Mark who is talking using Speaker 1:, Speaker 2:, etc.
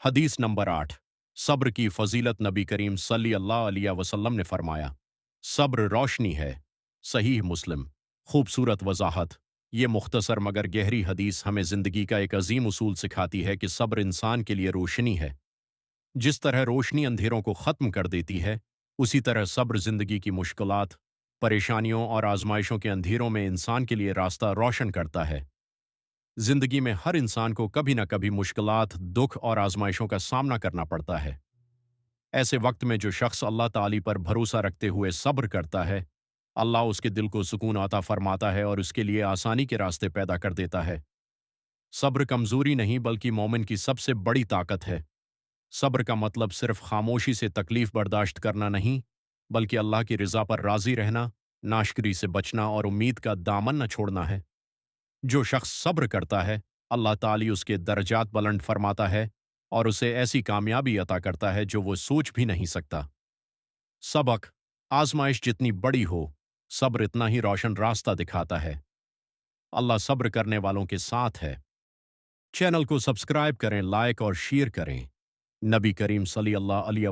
Speaker 1: हदीस नंबर 8। सब्र की फजीलत नबी करीम सल्लल्लाहु अलैहि वसल्लम ने फरमाया, सब्र रोशनी है। सहीह मुस्लिम। खूबसूरत वजाहत। ये मुख्तसर मगर गहरी हदीस हमें ज़िंदगी का एक अजीम उसूल सिखाती है कि सब्र इंसान के लिए रोशनी है। जिस तरह रोशनी अंधेरों को ख़त्म कर देती है, उसी तरह सब्र ज़िंदगी की मुश्किलात, परेशानियों और आजमाइशों के अंधेरों में इंसान के लिए रास्ता रोशन करता है। जिंदगी में हर इंसान को कभी न कभी मुश्किलात, दुख और आजमाइशों का सामना करना पड़ता है। ऐसे वक्त में जो शख्स अल्लाह ताली पर भरोसा रखते हुए सब्र करता है, अल्लाह उसके दिल को सुकून अता फरमाता है और उसके लिए आसानी के रास्ते पैदा कर देता है। सब्र कमजोरी नहीं बल्कि मोमिन की सबसे बड़ी ताकत है। सब्र का मतलब सिर्फ खामोशी से तकलीफ बर्दाश्त करना नहीं, बल्कि अल्लाह की रज़ा पर राजी रहना, नाशकरी से बचना और उम्मीद का दामन न छोड़ना है। जो शख्स सब्र करता है, अल्लाह ताली उसके दर्जात बुलंद फरमाता है और उसे ऐसी कामयाबी अता करता है जो वो सोच भी नहीं सकता। सबक: आजमाइश जितनी बड़ी हो, सब्र इतना ही रोशन रास्ता दिखाता है। अल्लाह सब्र करने वालों के साथ है। चैनल को सब्सक्राइब करें, लाइक और शेयर करें। नबी करीम सल्लल्लाहु अलैहि